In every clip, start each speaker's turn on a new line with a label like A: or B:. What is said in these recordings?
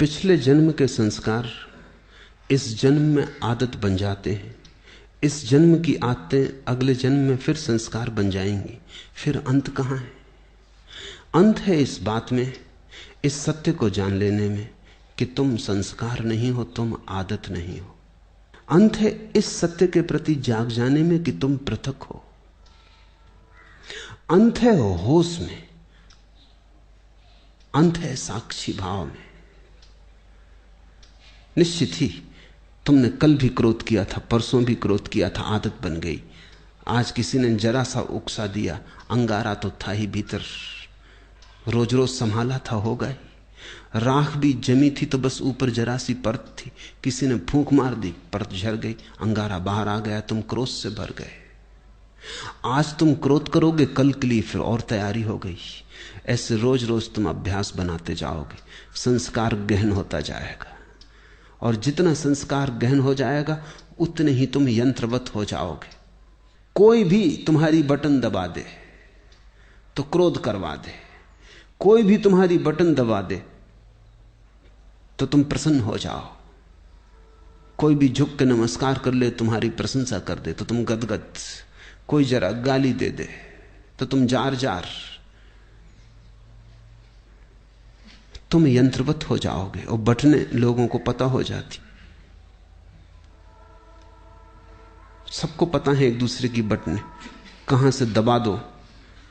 A: पिछले जन्म के संस्कार इस जन्म में आदत बन जाते हैं। इस जन्म की आदतें अगले जन्म में फिर संस्कार बन जाएंगी। फिर अंत कहां है? अंत है इस बात में, इस सत्य को जान लेने में कि तुम संस्कार नहीं हो, तुम आदत नहीं हो। अंत है इस सत्य के प्रति जाग जाने में कि तुम पृथक हो। अंत है होश में, अंत है साक्षी भाव में। निश्चित ही तुमने कल भी क्रोध किया था, परसों भी क्रोध किया था, आदत बन गई। आज किसी ने जरा सा उकसा दिया, अंगारा तो था ही भीतर, रोज रोज संभाला था, हो गए। राख भी जमी थी तो बस ऊपर जरा सी परत थी, किसी ने फूंक मार दी, परत झड़ गई, अंगारा बाहर आ गया, तुम क्रोध से भर गए। आज तुम क्रोध करोगे, कल के लिए फिर और तैयारी हो गई। ऐसे रोज रोज तुम अभ्यास बनाते जाओगे, संस्कार गहन होता जाएगा। और जितना संस्कार गहन हो जाएगा उतने ही तुम यंत्रवत हो जाओगे। कोई भी तुम्हारी बटन दबा दे तो क्रोध करवा दे, कोई भी तुम्हारी बटन दबा दे तो तुम प्रसन्न हो जाओ। कोई भी झुक के नमस्कार कर ले, तुम्हारी प्रशंसा कर दे तो तुम गदगद। कोई जरा गाली दे दे तो तुम जार जार। तुम यंत्रवत हो जाओगे और बटने लोगों को पता हो जाती। सबको पता है एक दूसरे की बटने, कहां से दबा दो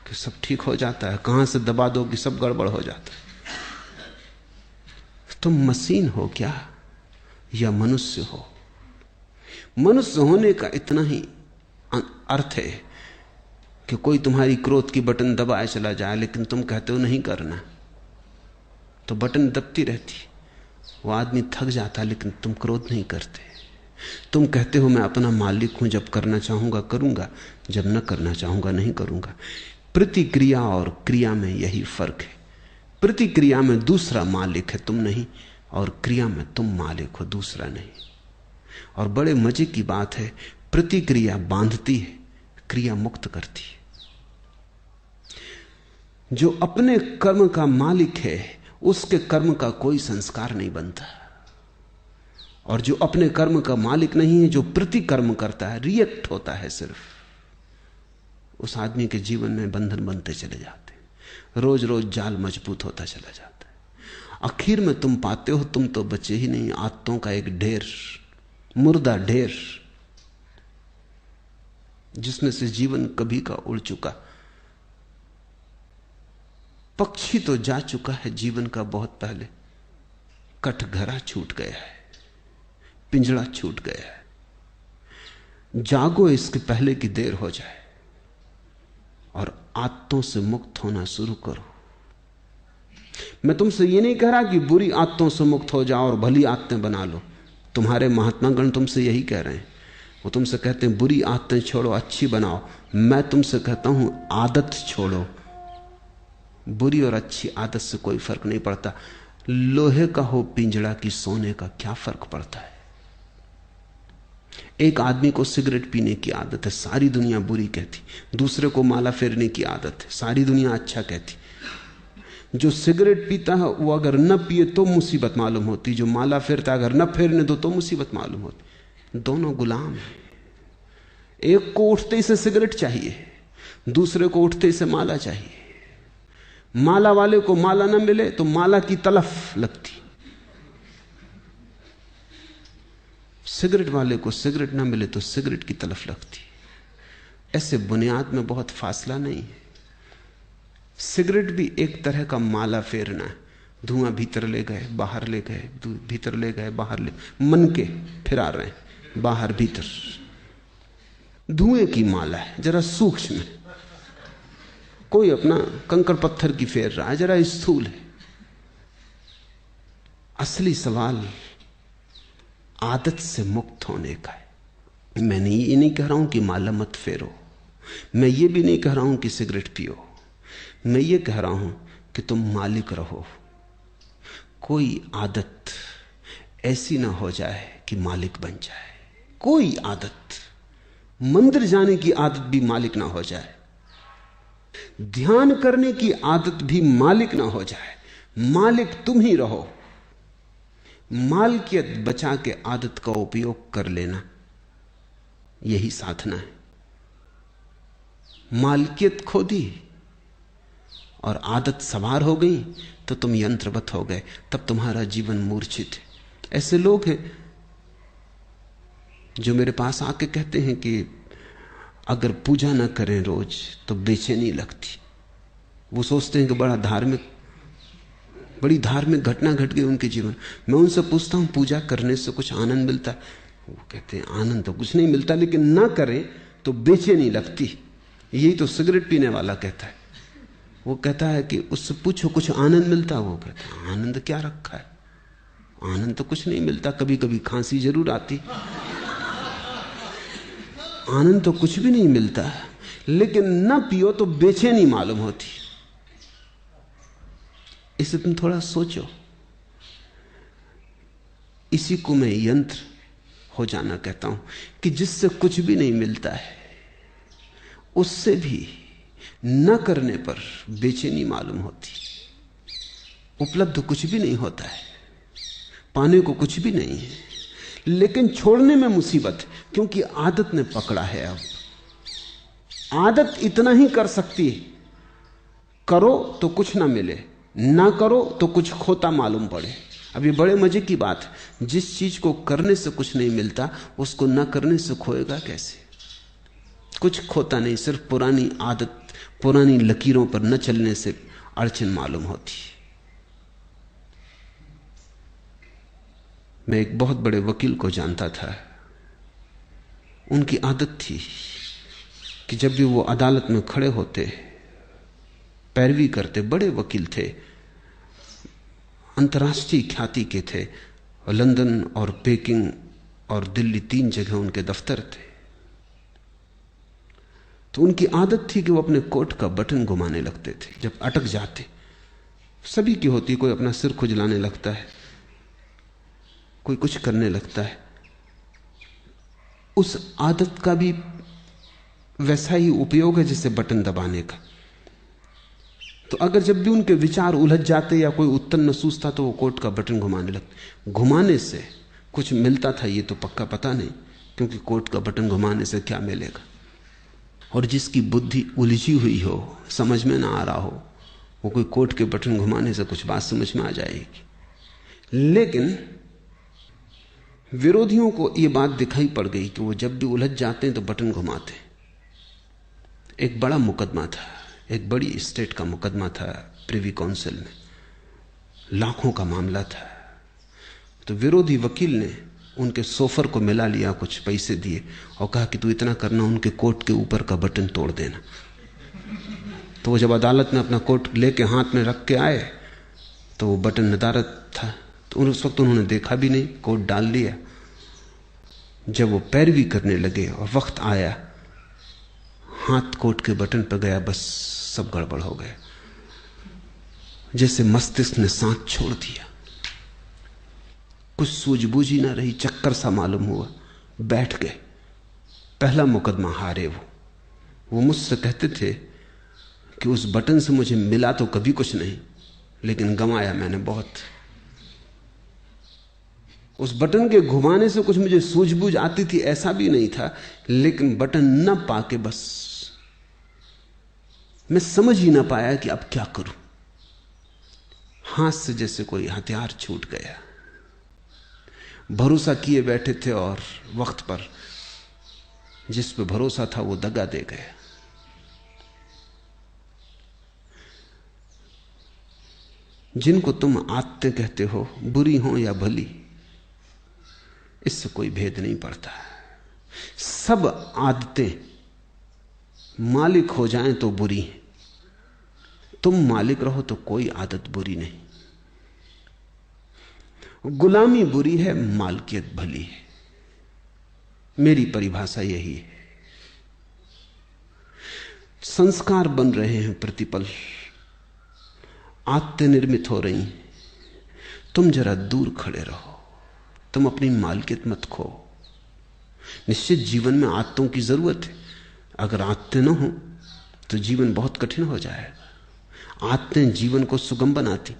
A: कि सब ठीक हो जाता है, कहां से दबा दो कि सब गड़बड़ हो जाता है। तुम मशीन हो क्या या मनुष्य हो? मनुष्य होने का इतना ही अर्थ है कि कोई तुम्हारी क्रोध की बटन दबाए चला जाए, लेकिन तुम कहते हो नहीं करना, तो बटन दबती रहती। वो आदमी थक जाता, लेकिन तुम क्रोध नहीं करते। तुम कहते हो मैं अपना मालिक हूं, जब करना चाहूंगा करूंगा, जब न करना चाहूंगा नहीं करूंगा। प्रतिक्रिया और क्रिया में यही फर्क है। प्रतिक्रिया में दूसरा मालिक है, तुम नहीं, और क्रिया में तुम मालिक हो, दूसरा नहीं। और बड़े मजे की बात है, प्रतिक्रिया बांधती है, क्रिया मुक्त करती है। जो अपने कर्म का मालिक है उसके कर्म का कोई संस्कार नहीं बनता, और जो अपने कर्म का मालिक नहीं है, जो प्रतिकर्म करता है, रिएक्ट होता है सिर्फ, उस आदमी के जीवन में बंधन बनते चले जाते हैं। रोज रोज जाल मजबूत होता चला जाता है। आखिर में तुम पाते हो तुम तो बचे ही नहीं, आदतों का एक ढेर, मुर्दा ढेर, जिसमें से जीवन कभी का उड़ चुका। पक्षी तो जा चुका है जीवन का बहुत पहले, कटघरा छूट गया है, पिंजड़ा छूट गया है। जागो इसके पहले कि देर हो जाए, और आदतों से मुक्त होना शुरू करो। मैं तुमसे ये नहीं कह रहा कि बुरी आदतों से मुक्त हो जाओ और भली आदतें बना लो। तुम्हारे महात्मागण तुमसे यही कह रहे हैं। वो तुमसे कहते हैं बुरी आदतें छोड़ो, अच्छी बनाओ। मैं तुमसे कहता हूं आदत छोड़ो। बुरी और अच्छी आदत से कोई फर्क नहीं पड़ता। लोहे का हो पिंजड़ा की सोने का, क्या फर्क पड़ता है? एक आदमी को सिगरेट पीने की आदत है, सारी दुनिया बुरी कहती। दूसरे को माला फेरने की आदत है, सारी दुनिया अच्छा कहती। जो सिगरेट पीता है वो अगर न पिए तो मुसीबत मालूम होती, जो माला फेरता अगर न फेरने दो तो मुसीबत मालूम होती। दोनों गुलाम हैं। एक को उठते ही से सिगरेट चाहिए, दूसरे को उठते ही से माला चाहिए। माला वाले को माला न मिले तो माला की तलफ लगती, सिगरेट वाले को सिगरेट न मिले तो सिगरेट की तलफ लगती। ऐसे बुनियाद में बहुत फासला नहीं है। सिगरेट भी एक तरह का माला फेरना है। धुआं भीतर ले गए बाहर ले गए, भीतर ले गए बाहर ले, मन के फिरा रहे हैं बाहर भीतर। धुएं की माला है, जरा सूक्ष्म है। कोई अपना कंकड़ पत्थर की फेर रहा है, जरा स्थूल है। असली सवाल आदत से मुक्त होने का है। मैं ये नहीं कह रहा हूं कि माला मत फेरो, मैं ये भी नहीं कह रहा हूं कि सिगरेट पियो। मैं ये कह रहा हूं कि तुम मालिक रहो। कोई आदत ऐसी ना हो जाए कि मालिक बन जाए। कोई आदत, मंदिर जाने की आदत भी मालिक ना हो जाए, ध्यान करने की आदत भी मालिक ना हो जाए। मालिक तुम ही रहो। मालकियत बचा के आदत का उपयोग कर लेना, यही साधना है। मालकियत खो दी और आदत सवार हो गई तो तुम यंत्रवत हो गए, तब तुम्हारा जीवन मूर्छित है। ऐसे लोग हैं जो मेरे पास आके कहते हैं कि अगर पूजा ना करें रोज तो बेचैनी लगती। वो सोचते हैं कि बड़ी धार्मिक घटना घट गई उनके जीवन। मैं उनसे पूछता हूं पूजा करने से कुछ आनंद मिलता है? वो कहते हैं आनंद तो कुछ नहीं मिलता, लेकिन ना करें तो बेचैनी लगती। यही तो सिगरेट पीने वाला कहता है। वो कहता है कि उससे पूछो कुछ आनंद मिलता? वो कहता है आनंद क्या रखा है, आनंद तो कुछ नहीं मिलता, कभी कभी खांसी जरूर आती, आनंद तो कुछ भी नहीं मिलता। लेकिन ना पियो तो बेचैनी मालूम होती। इसे तुम थोड़ा सोचो। इसी को मैं यंत्र हो जाना कहता हूं कि जिससे कुछ भी नहीं मिलता है, उससे भी न करने पर बेचैनी मालूम होती। उपलब्ध कुछ भी नहीं होता है, पाने को कुछ भी नहीं है, लेकिन छोड़ने में मुसीबत है, क्योंकि आदत ने पकड़ा है। अब आदत इतना ही कर सकती है, करो तो कुछ ना मिले, ना करो तो कुछ खोता मालूम पड़े। अब ये बड़े मजे की बात है, जिस चीज को करने से कुछ नहीं मिलता उसको ना करने से खोएगा कैसे? कुछ खोता नहीं, सिर्फ पुरानी आदत, पुरानी लकीरों पर न चलने से अड़चन मालूम होती। मैं एक बहुत बड़े वकील को जानता था। उनकी आदत थी कि जब भी वो अदालत में खड़े होते, पैरवी करते, बड़े वकील थे, अंतर्राष्ट्रीय ख्याति के थे, लंदन और पेकिंग और दिल्ली 3 जगह उनके दफ्तर थे। तो उनकी आदत थी कि वो अपने कोट का बटन घुमाने लगते थे जब अटक जाते। सभी की होती, कोई अपना सिर खुजलाने लगता है, कोई कुछ करने लगता है। उस आदत का भी वैसा ही उपयोग है जैसे बटन दबाने का। तो अगर जब भी उनके विचार उलझ जाते या कोई उत्तर न सूझता तो वो कोट का बटन घुमाने लगते। घुमाने से कुछ मिलता था ये तो पक्का पता नहीं, क्योंकि कोट का बटन घुमाने से क्या मिलेगा। और जिसकी बुद्धि उलझी हुई हो, समझ में ना आ रहा हो, वो कोई कोट के बटन घुमाने से कुछ बात समझ में आ जाएगी। लेकिन विरोधियों को ये बात दिखाई पड़ गई कि वो जब भी उलझ जाते हैं तो बटन घुमाते। एक बड़ा मुकदमा था, एक बड़ी स्टेट का मुकदमा था प्रिवी काउंसिल में, लाखों का मामला था। तो विरोधी वकील ने उनके सोफर को मिला लिया, कुछ पैसे दिए और कहा कि तू इतना करना, उनके कोट के ऊपर का बटन तोड़ देना। तो वो जब अदालत में अपना कोट लेके हाथ में रख के आए तो वो बटन नदारद था। तो उस वक्त उन्होंने देखा भी नहीं, कोट डाल लिया। जब वो पैरवी करने लगे और वक्त आया, हाथ कोट के बटन पर गया, बस सब गड़बड़ हो गया। जैसे मस्तिष्क ने सांस छोड़ दिया, कुछ सूझबूझ ही ना रही, चक्कर सा मालूम हुआ, बैठ गए। पहला मुकदमा हारे वो मुझसे कहते थे कि उस बटन से मुझे मिला तो कभी कुछ नहीं, लेकिन गंवाया मैंने बहुत। उस बटन के घुमाने से कुछ मुझे सूझबूझ आती थी ऐसा भी नहीं था, लेकिन बटन न पाके बस मैं समझ ही ना पाया कि अब क्या करूं। हाथ से जैसे कोई हथियार छूट गया। भरोसा किए बैठे थे और वक्त पर जिस पे भरोसा था वो दगा दे गया। जिनको तुम आदतें कहते हो, बुरी हो या भली, इससे कोई भेद नहीं पड़ता। सब आदतें मालिक हो जाएं तो बुरी हैं, तुम मालिक रहो तो कोई आदत बुरी नहीं। गुलामी बुरी है, मालकियत भली है। मेरी परिभाषा यही है। संस्कार बन रहे हैं प्रतिपल, आदतें निर्मित हो रही हैं। तुम जरा दूर खड़े रहो, तुम अपनी मालकियत मत खो। निश्चित जीवन में आदतों की जरूरत है। अगर आदतें न हो तो जीवन बहुत कठिन हो जाएगा। आदतें जीवन को सुगम बनाती।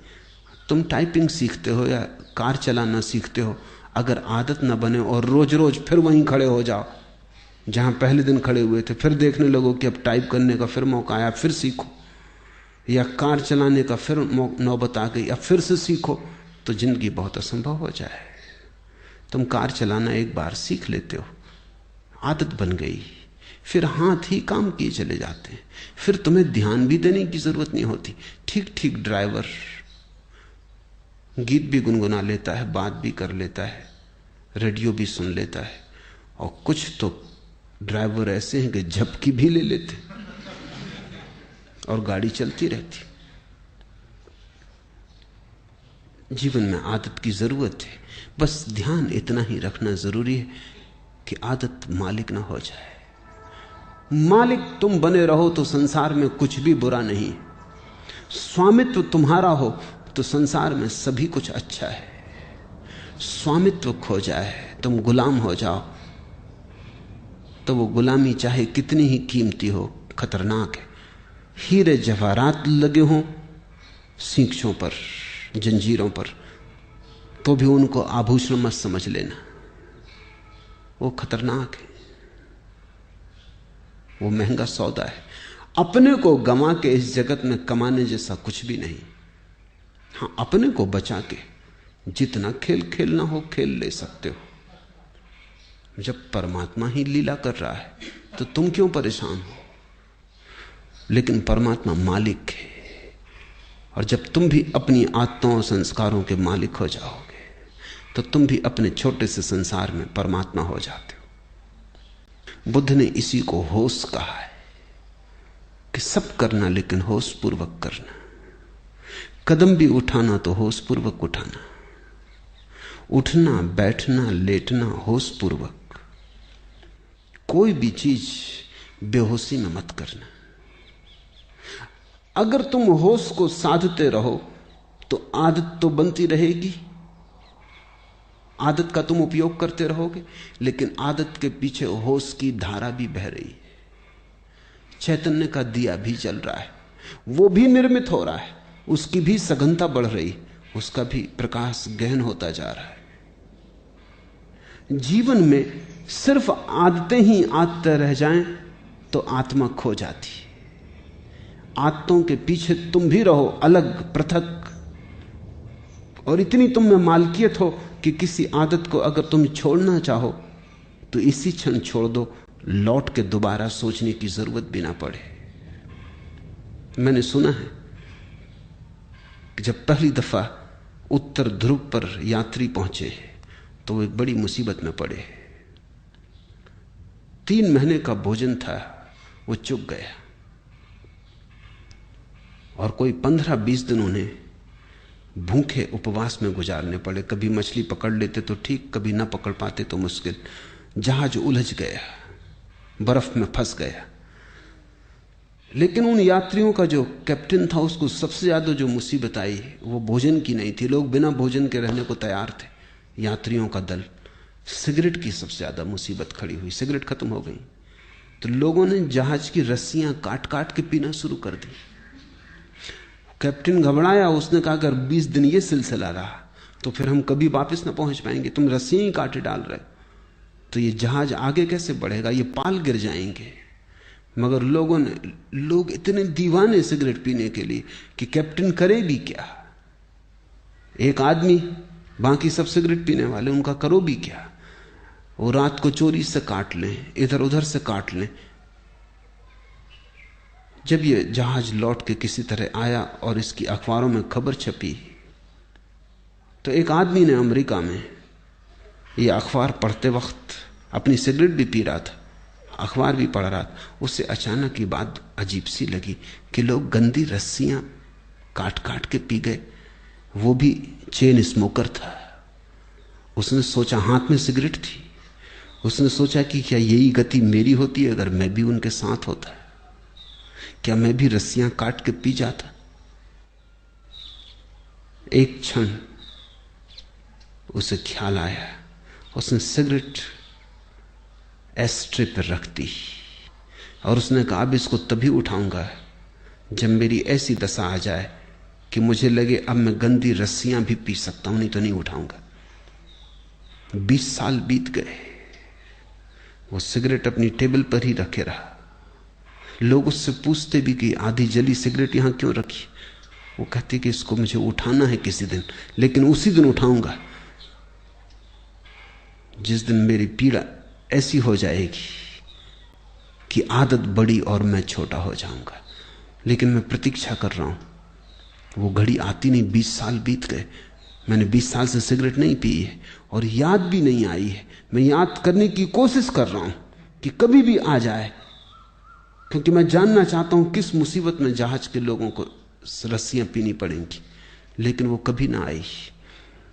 A: तुम टाइपिंग सीखते हो या कार चलाना सीखते हो, अगर आदत न बने और रोज रोज फिर वहीं खड़े हो जाओ जहां पहले दिन खड़े हुए थे, फिर देखने लगो कि अब टाइप करने का फिर मौका आया, फिर सीखो, या कार चलाने का फिर नौबत आ गई, अब फिर से सीखो, तो जिंदगी बहुत असंभव हो जाए। तुम कार चलाना एक बार सीख लेते हो, आदत बन गई, फिर हाथ ही काम किए चले जाते हैं, फिर तुम्हें ध्यान भी देने की जरूरत नहीं होती। ठीक ठीक ड्राइवर गीत भी गुनगुना लेता है, बात भी कर लेता है, रेडियो भी सुन लेता है, और कुछ तो ड्राइवर ऐसे हैं कि झपकी भी ले लेते और गाड़ी चलती रहती। जीवन में आदत की जरूरत है, बस ध्यान इतना ही रखना जरूरी है कि आदत मालिक ना हो जाए। मालिक तुम बने रहो तो संसार में कुछ भी बुरा नहीं, स्वामित्व तुम्हारा हो तो संसार में सभी कुछ अच्छा है। स्वामित्व खो जाए, तुम गुलाम हो जाओ, तो वो गुलामी चाहे कितनी ही कीमती हो खतरनाक है। हीरे जवाहरात लगे हों सींचों पर, जंजीरों पर, तो भी उनको आभूषण मत समझ लेना, वो खतरनाक है, वो महंगा सौदा है। अपने को गंवा के इस जगत में कमाने जैसा कुछ भी नहीं। हाँ, अपने को बचा के जितना खेल खेलना हो खेल ले सकते हो। जब परमात्मा ही लीला कर रहा है तो तुम क्यों परेशान हो? लेकिन परमात्मा मालिक है, और जब तुम भी अपनी आत्माओं और संस्कारों के मालिक हो जाओगे तो तुम भी अपने छोटे से संसार में परमात्मा हो जाते हो। बुद्ध ने इसी को होश कहा है कि सब करना लेकिन होश पूर्वक करना। कदम भी उठाना तो होश पूर्वक उठाना, उठना बैठना लेटना होश पूर्वक। कोई भी चीज बेहोशी में मत करना। अगर तुम होश को साधते रहो तो आदत तो बनती रहेगी, आदत का तुम उपयोग करते रहोगे, लेकिन आदत के पीछे होश की धारा भी बह रही है। चैतन्य का दिया भी जल रहा है, वो भी निर्मित हो रहा है, उसकी भी सघनता बढ़ रही, उसका भी प्रकाश गहन होता जा रहा है। जीवन में सिर्फ आदतें ही आदतें रह जाएं तो आत्मा खो जाती। आदतों के पीछे तुम भी रहो अलग पृथक, और इतनी तुम में मालकियत हो कि किसी आदत को अगर तुम छोड़ना चाहो तो इसी क्षण छोड़ दो, लौट के दोबारा सोचने की जरूरत भी ना पड़े। मैंने सुना है कि जब पहली दफा उत्तर ध्रुव पर यात्री पहुंचे तो वो एक बड़ी मुसीबत में पड़े। 3 महीने का भोजन था, वो चुक गया, और कोई 15-20 दिन उन्हें भूखे उपवास में गुजारने पड़े। कभी मछली पकड़ लेते तो ठीक, कभी ना पकड़ पाते तो मुश्किल। जहाज उलझ गया, बर्फ में फंस गया। लेकिन उन यात्रियों का जो कैप्टन था, उसको सबसे ज्यादा जो मुसीबत आई वो भोजन की नहीं थी। लोग बिना भोजन के रहने को तैयार थे, यात्रियों का दल। सिगरेट की सबसे ज्यादा मुसीबत खड़ी हुई, सिगरेट खत्म हो गई तो लोगों ने जहाज की रस्सियां काट काट के पीना शुरू कर दी। कैप्टन घबराया, उसने कहा अगर 20 दिन ये सिलसिला रहा तो फिर हम कभी वापस ना पहुंच पाएंगे। तुम रस्सियां ही काटे डाल रहे तो ये जहाज आगे कैसे बढ़ेगा, ये पाल गिर जाएंगे। मगर लोग इतने दीवाने सिगरेट पीने के लिए कि कैप्टन करे भी क्या। एक आदमी, बाकी सब सिगरेट पीने वाले, उनका करो भी क्या। वो रात को चोरी से काट लें, इधर उधर से काट लें। जब ये जहाज लौट के किसी तरह आया और इसकी अखबारों में खबर छपी तो एक आदमी ने अमेरिका में ये अखबार पढ़ते वक्त अपनी सिगरेट भी पी रहा था, अखबार भी पढ़ रहा था। उसे अचानक ये बात अजीब सी लगी कि लोग गंदी रस्सियां काट काट के पी गए। वो भी चेन स्मोकर था। उसने सोचा, हाथ में सिगरेट थी, उसने सोचा कि क्या यही गति मेरी होती है अगर मैं भी उनके साथ होता, क्या मैं भी रस्सियां काट के पी जाता। एक क्षण उसे ख्याल आया, उसने सिगरेट एस्ट्रे पर रख दी और उसने कहा अब इसको तभी उठाऊंगा जब मेरी ऐसी दशा आ जाए कि मुझे लगे अब मैं गंदी रस्सियां भी पी सकता हूं, नहीं तो नहीं उठाऊंगा। 20 साल बीत गए, वो सिगरेट अपनी टेबल पर ही रखे रहा। लोग उससे पूछते भी कि आधी जली सिगरेट यहां क्यों रखी। वो कहती कि इसको मुझे उठाना है किसी दिन, लेकिन उसी दिन उठाऊंगा जिस दिन मेरी पीड़ा ऐसी हो जाएगी कि आदत बड़ी और मैं छोटा हो जाऊंगा। लेकिन मैं प्रतीक्षा कर रहा हूं, वो घड़ी आती नहीं। 20 साल बीत गए, मैंने 20 साल से सिगरेट नहीं पी है और याद भी नहीं आई है। मैं याद करने की कोशिश कर रहा हूं कि कभी भी आ जाए, क्योंकि मैं जानना चाहता हूं किस मुसीबत में जहाज के लोगों को रस्सियां पीनी पड़ेंगी। लेकिन वो कभी ना आई।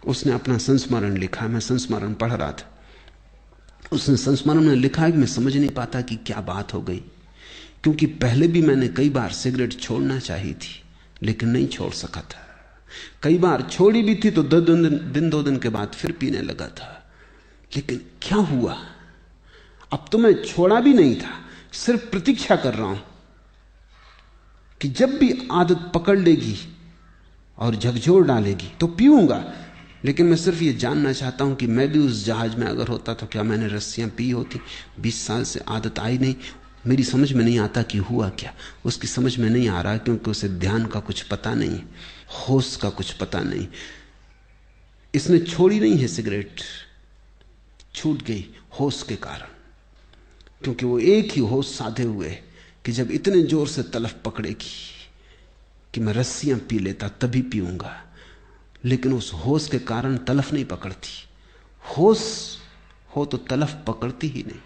A: उसने अपना संस्मरण लिखा, मैं संस्मरण पढ़ रहा था। उसने संस्मरण में लिखा है कि मैं समझ नहीं पाता कि क्या बात हो गई, क्योंकि पहले भी मैंने कई बार सिगरेट छोड़ना चाही थी लेकिन नहीं छोड़ सका था। कई बार छोड़ी भी थी तो 2 दिन के बाद फिर पीने लगा था। लेकिन क्या हुआ? अब तो मैं छोड़ा भी नहीं था, सिर्फ प्रतीक्षा कर रहा हूं कि जब भी आदत पकड़ लेगी और झकझोर डालेगी तो पीऊंगा। लेकिन मैं सिर्फ ये जानना चाहता हूं कि मैं भी उस जहाज में अगर होता तो क्या मैंने रस्सियां पी होती। 20 साल से आदत आई नहीं, मेरी समझ में नहीं आता कि हुआ क्या। उसकी समझ में नहीं आ रहा क्योंकि उसे ध्यान का कुछ पता नहीं, होश का कुछ पता नहीं। इसने छोड़ी नहीं है सिगरेट, छूट गई होश के कारण, क्योंकि वो एक ही होश साधे हुए कि जब इतने जोर से तलफ पकड़ेगी कि मैं रस्सियां पी लेता तभी पीऊंगा। लेकिन उस होश के कारण तलफ नहीं पकड़ती। होश हो तो तलफ पकड़ती ही नहीं।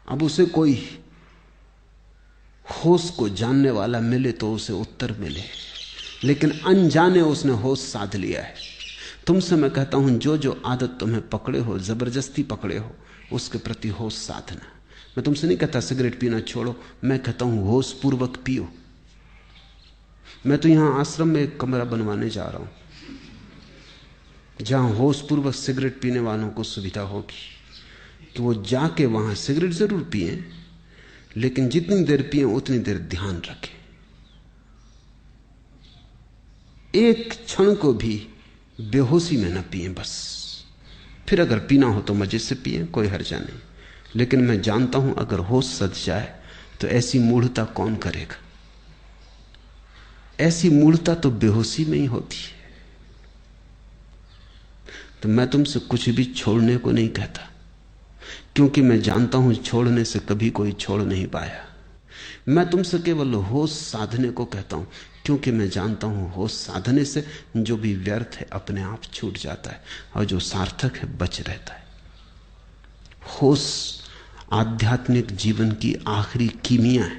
A: अब उसे कोई होश को जानने वाला मिले तो उसे उत्तर मिले, लेकिन अनजाने उसने होश साध लिया है। तुमसे मैं कहता हूं, जो जो आदत तुम्हें पकड़े हो, जबरदस्ती पकड़े हो, उसके प्रति होश साधना। मैं तुमसे नहीं कहता सिगरेट पीना छोड़ो, मैं कहता हूं होश पूर्वक पियो। मैं तो यहां आश्रम में एक कमरा बनवाने जा रहा हूं जहां होश पूर्वक सिगरेट पीने वालों को सुविधा होगी कि वो जाके वहां सिगरेट जरूर पिए, लेकिन जितनी देर पिए उतनी देर ध्यान रखें। एक क्षण को भी बेहोशी में न पिए बस। फिर अगर पीना हो तो मजे से पिए, कोई हर्जा नहीं। लेकिन मैं जानता हूं अगर होश सध जाए तो ऐसी मूढ़ता कौन करेगा। ऐसी मूढ़ता तो बेहोशी में ही होती है। तो मैं तुमसे कुछ भी छोड़ने को नहीं कहता, क्योंकि मैं जानता हूं छोड़ने से कभी कोई छोड़ नहीं पाया। मैं तुमसे केवल होश साधने को कहता हूं, क्योंकि मैं जानता हूं होश साधने से जो भी व्यर्थ है अपने आप छूट जाता है और जो सार्थक है बच रहता है। होश आध्यात्मिक जीवन की आखिरी कीमिया है।